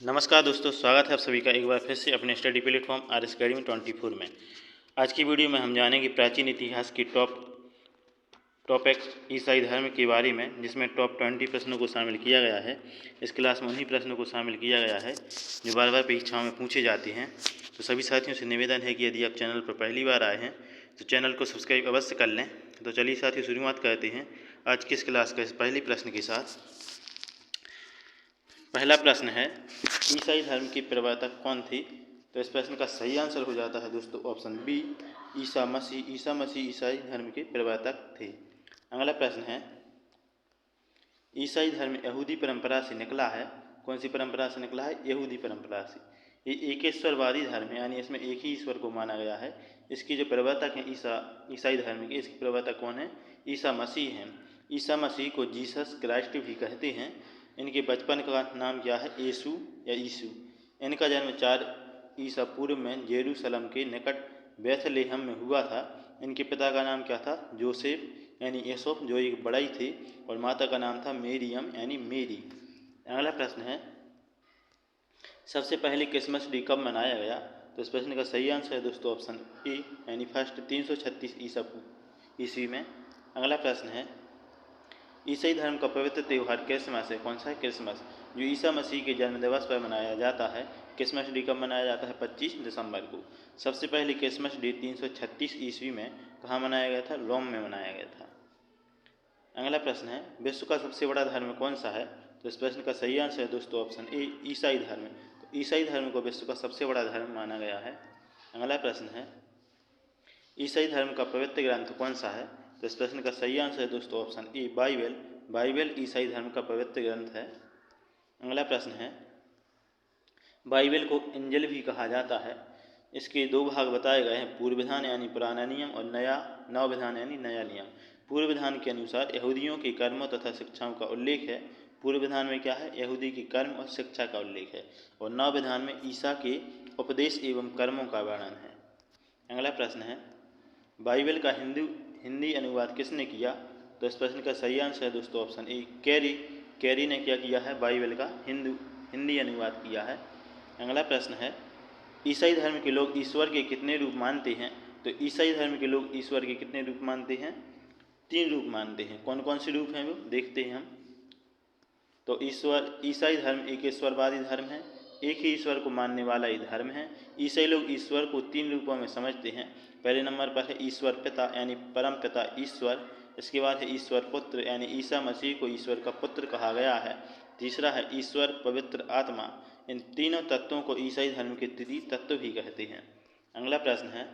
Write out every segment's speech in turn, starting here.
नमस्कार दोस्तों, स्वागत है आप सभी का एक बार फिर से अपने स्टडी प्लेटफॉर्म RS Academy 24 में। आज की वीडियो में हम जानेंगे प्राचीन इतिहास की टॉपिक ईसाई धर्म के बारे में, जिसमें टॉप 20 प्रश्नों को शामिल किया गया है। इस क्लास में उन्हीं प्रश्नों को शामिल किया गया है जो बार बार परीक्षाओं में पूछे जाते हैं। तो सभी साथियों से निवेदन है कि यदि आप चैनल पर पहली बार आए हैं तो चैनल को सब्सक्राइब अवश्य कर लें। तो चलिए साथियों, शुरुआत करते हैं आज की इस क्लास का इस पहले प्रश्न के साथ। पहला प्रश्न है, ईसाई धर्म के प्रवर्तक कौन थे? तो इस प्रश्न का सही आंसर हो जाता है दोस्तों ऑप्शन बी, ईसा मसीह। ईसा मसीह ईसाई धर्म के प्रवर्तक थे। अगला प्रश्न है, ईसाई धर्म यहूदी परंपरा से निकला है। कौन सी परंपरा से निकला है? यहूदी परंपरा से। ये एकेश्वरवादी धर्म है, यानी इसमें एक ही ईश्वर को माना गया है। इसके जो प्रवर्तक हैं ईसाई धर्म के, इसके प्रवर्तक कौन है? ईसा मसीह हैं। ईसा मसीह को जीसस क्राइस्ट भी कहते हैं। इनके बचपन का नाम क्या है? यीशु या यीशु। इनका जन्म 4 ईसा पूर्व में जेरूसलम के निकट बेथलेहम में हुआ था। इनके पिता का नाम क्या था? जोसेफ यानी यूसुफ, जो एक बड़ाई थे, और माता का नाम था मेरियम यानी मेरी। अगला प्रश्न है, सबसे पहले क्रिसमस डे कब मनाया गया? तो इस प्रश्न का सही आंसर है दोस्तों ऑप्शन ए, यानी फर्स्ट 336 ईस्वी में। अगला प्रश्न है, ईसाई धर्म का पवित्र त्यौहार क्रिसमस है। कौन सा है? क्रिसमस, जो ईसा मसीह के जन्म दिवस पर मनाया जाता है। क्रिसमस डे कब मनाया जाता है? 25 दिसंबर को। सबसे पहले क्रिसमस डे 336 ईस्वी में कहाँ मनाया गया था? रोम में मनाया गया था। अगला प्रश्न है, विश्व का सबसे बड़ा धर्म कौन सा है? तो इस प्रश्न का सही आंसर है दोस्तों ऑप्शन ए, ईसाई धर्म। तो ईसाई धर्म को विश्व का सबसे बड़ा धर्म माना गया है। अगला प्रश्न है, ईसाई धर्म का पवित्र ग्रंथ कौन सा है? तो इस प्रश्न का सही आंसर है दोस्तों ऑप्शन ए, बाइबल। बाइबल ईसाई धर्म का पवित्र ग्रंथ है। अगला प्रश्न है, बाइबल को इंजिल भी कहा जाता है। इसके दो भाग बताए गए हैं, पूर्व विधान यानी पुराना नियम और नव विधान यानी नया नियम। पूर्व विधान के अनुसार यहूदियों के कर्मों तथा शिक्षाओं का उल्लेख है। पूर्व विधान में क्या है? यहूदी के कर्म और शिक्षा का उल्लेख है। और नव विधान में ईसा के उपदेश एवं कर्मों का वर्णन है। अगला प्रश्न है, बाइबल का हिंदी अनुवाद किसने किया? तो इस प्रश्न का सही आंसर है दोस्तों ऑप्शन ए, कैरी ने क्या किया है? बाइबल का हिंदी अनुवाद किया है। अगला प्रश्न है, ईसाई धर्म के लोग ईश्वर के कितने रूप मानते हैं? तो ईसाई धर्म के लोग ईश्वर के कितने रूप मानते हैं? 3 रूप मानते हैं। कौन कौन से रूप हैं वो देखते हैं हम। तो ईसाई धर्म एक ईश्वरवादी धर्म है, एक ही ईश्वर को मानने वाला ही धर्म है। ईसाई लोग ईश्वर को 3 रूपों में समझते हैं। पहले नंबर पर है ईश्वर पिता यानी परम पिता ईश्वर। इसके बाद है ईश्वर पुत्र यानी ईसा मसीह को ईश्वर का पुत्र कहा गया है। तीसरा है ईश्वर पवित्र आत्मा। इन तीनों तत्वों को ईसाई धर्म के तत्व भी कहते हैं। अगला प्रश्न है,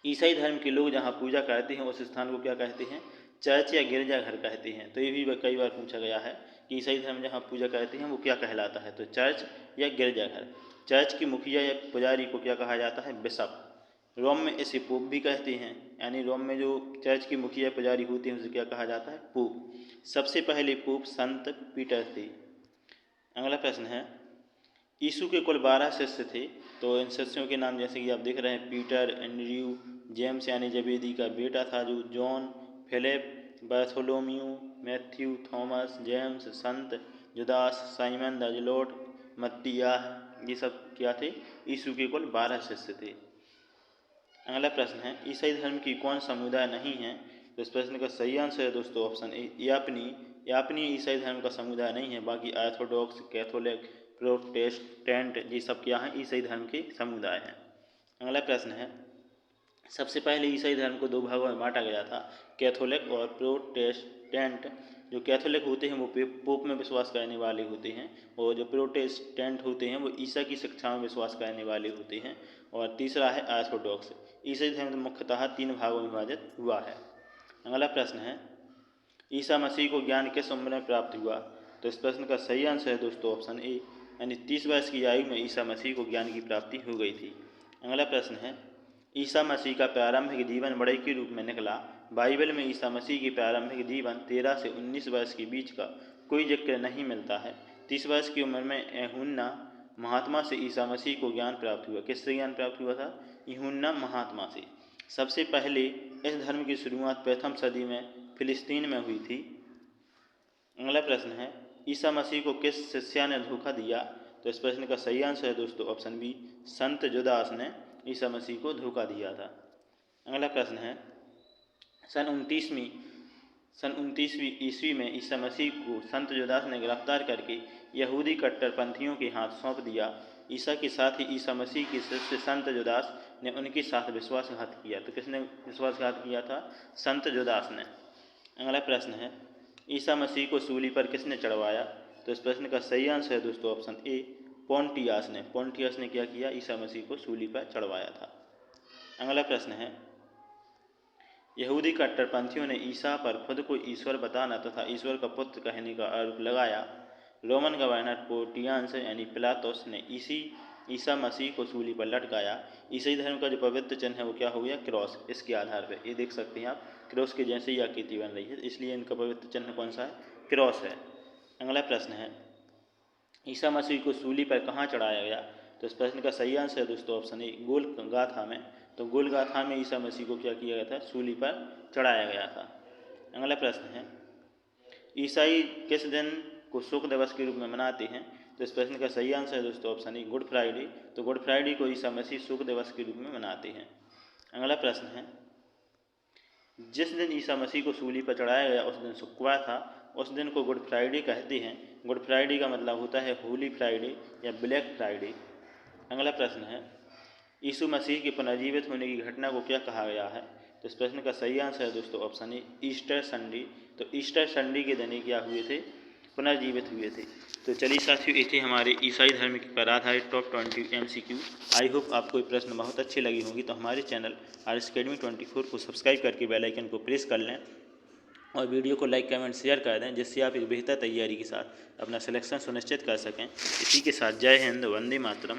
ईसाई धर्म के लोग जहाँ पूजा करते हैं उस स्थान को क्या कहते हैं? चर्च या गिरजाघर कहते हैं। तो ये भी कई बार पूछा गया है कि ईसाई धर्म जहाँ पूजा करते हैं वो क्या कहलाता है? तो चर्च या गिरजाघर। चर्च की मुखिया या पुजारी को क्या कहा जाता है? बिशप। रोम में इसे पोप भी कहते हैं, यानी रोम में जो चर्च की मुखिया पुजारी होती हैं उसे क्या कहा जाता है? पोप। सबसे पहले पोप संत पीटर थे। अगला प्रश्न है, यीशु के कुल 12 शिष्य थे। तो इन शिष्यों के नाम जैसे कि आप देख रहे हैं, पीटर, एंड्रयू, जेम्स यानी जबेदी का बेटा था जो John, Philip, Bartholomew, Matthew, Thomas, James, संत Judas, Simon the Zealot, Matthias, ये सब क्या थे? यीशु के कुल 12 शिष्य थे। अगला प्रश्न है, ईसाई धर्म की कौन समुदाय नहीं है? तो इस प्रश्न का सही आंसर है दोस्तों ऑप्शन ए, यापनी ईसाई धर्म का समुदाय नहीं है। बाकी ऑर्थोडॉक्स, कैथोलिक, प्रोटेस्टेंट ये सब क्या हैं? ईसाई धर्म के समुदाय हैं। अगला प्रश्न है, सबसे पहले ईसाई धर्म को 2 भागों में बांटा गया था, कैथोलिक और प्रोटेस्टेंट। जो कैथोलिक होते हैं वो पोप में विश्वास करने वाले होते हैं, और जो प्रोटेस्टेंट होते हैं वो ईसा की शिक्षा में विश्वास करने वाले होते हैं। और तीसरा है ऑर्थोडॉक्स। ईसाई धर्म मुख्यतः 3 भागों में विभाजित हुआ है। अगला प्रश्न है, ईसा मसीह को ज्ञान किस उम्र में प्राप्त हुआ? तो इस प्रश्न का सही आंसर है दोस्तों ऑप्शन ए, यानी 30 वर्ष की आयु में ईसा मसीह को ज्ञान की प्राप्ति हो गई थी। अगला प्रश्न है, ईसा मसीह का प्रारंभिक जीवन बड़े के रूप में निकला। बाइबल में ईसा मसीह की प्रारंभिक जीवन 13 से 19 वर्ष के बीच का कोई जिक्र नहीं मिलता है। 30 वर्ष की उम्र में यूहन्ना महात्मा से ईसा मसीह को ज्ञान प्राप्त हुआ। किससे ज्ञान प्राप्त हुआ था? यूहन्ना महात्मा से। सबसे पहले इस धर्म की शुरुआत प्रथम सदी में फिलिस्तीन में हुई थी। अगला प्रश्न है, ईसा मसीह को किस शिष्या ने धोखा दिया? तो इस प्रश्न का सही आंसर है दोस्तों ऑप्शन बी, संत जुदास ने ईसा मसीह को धोखा दिया था। अगला प्रश्न है, सन 29वीं ईस्वी में ईसा मसीह को संत जुदास ने गिरफ्तार करके यहूदी कट्टरपंथियों के हाथ सौंप दिया। ईसा के साथ ही ईसा मसीह के शिष्य संत जुदास ने उनके साथ विश्वासघात किया। तो किसने विश्वासघात किया था? संत जुदास ने। अगला प्रश्न है, ईसा मसीह को सूली पर किसने चढ़वाया? तो इस प्रश्न का सही आंसर है दोस्तों ऑप्शन ए, पोंटियस ने। पोंटियस ने क्या किया? ईसा मसीह को सूली पर चढ़वाया था। अगला प्रश्न है, यहूदी कट्टरपंथियों ने ईसा पर खुद को ईश्वर बताना तथा ईश्वर का पुत्र कहने का आरोप लगाया। रोमन गवर्नर पोंटियस यानी पिलातुस ने ईसा मसीह को सूली पर लटकाया। ईसाई धर्म का जो पवित्र चिन्ह है वो क्या हो गया? क्रॉस। इसके आधार पर ये देख सकते हैं आप, क्रॉस के जैसे ही आकृति बन रही है, इसलिए इनका पवित्र चिन्ह कौन सा है? क्रॉस है। अगला प्रश्न है, ईसा मसीह को सूली पर कहाँ चढ़ाया गया? तो इस प्रश्न का सही आंसर है दोस्तों ऑप्शन ए, गोलगाथा में। तो गोलगाथा में ईसा मसीह को क्या किया गया था? सूली पर चढ़ाया गया था। अगला प्रश्न है, ईसाई किस दिन को शुक्र दिवस के रूप में मनाते हैं? तो इस प्रश्न का सही आंसर है दोस्तों ऑप्शन ए, गुड फ्राइडे। तो गुड फ्राइडे को ईसा मसीह शुक्र दिवस के रूप में मनाते हैं। अगला प्रश्न है, जिस दिन ईसा मसीह को सूली पर चढ़ाया गया उस दिन शुक्रवार था, उस दिन को गुड फ्राइडे कहते हैं। गुड फ्राइडे का मतलब होता है होली फ्राइडे या ब्लैक फ्राइडे। अगला प्रश्न है, यीशु मसीह के पुनर्जीवित होने की घटना को क्या कहा गया है? तो इस प्रश्न का सही आंसर है दोस्तों ऑप्शन ए, ईस्टर संडे। तो ईस्टर संडे के दिन क्या हुए थे? पुनर्जीवित हुए थे। तो चलिए साथियों, ये थे हमारे ईसाई धर्म पर आधारित टॉप 20 MCQ। आई होप आपको ये प्रश्न बहुत अच्छी लगी होंगी। तो हमारे चैनल RS Academy 24 को सब्सक्राइब करके बेल आइकन को प्रेस कर लें और वीडियो को लाइक, कमेंट, शेयर कर दें, जिससे आप एक बेहतर तैयारी के साथ अपना सिलेक्शन सुनिश्चित कर सकें। इसी के साथ जय हिंद, वंदे मातरम।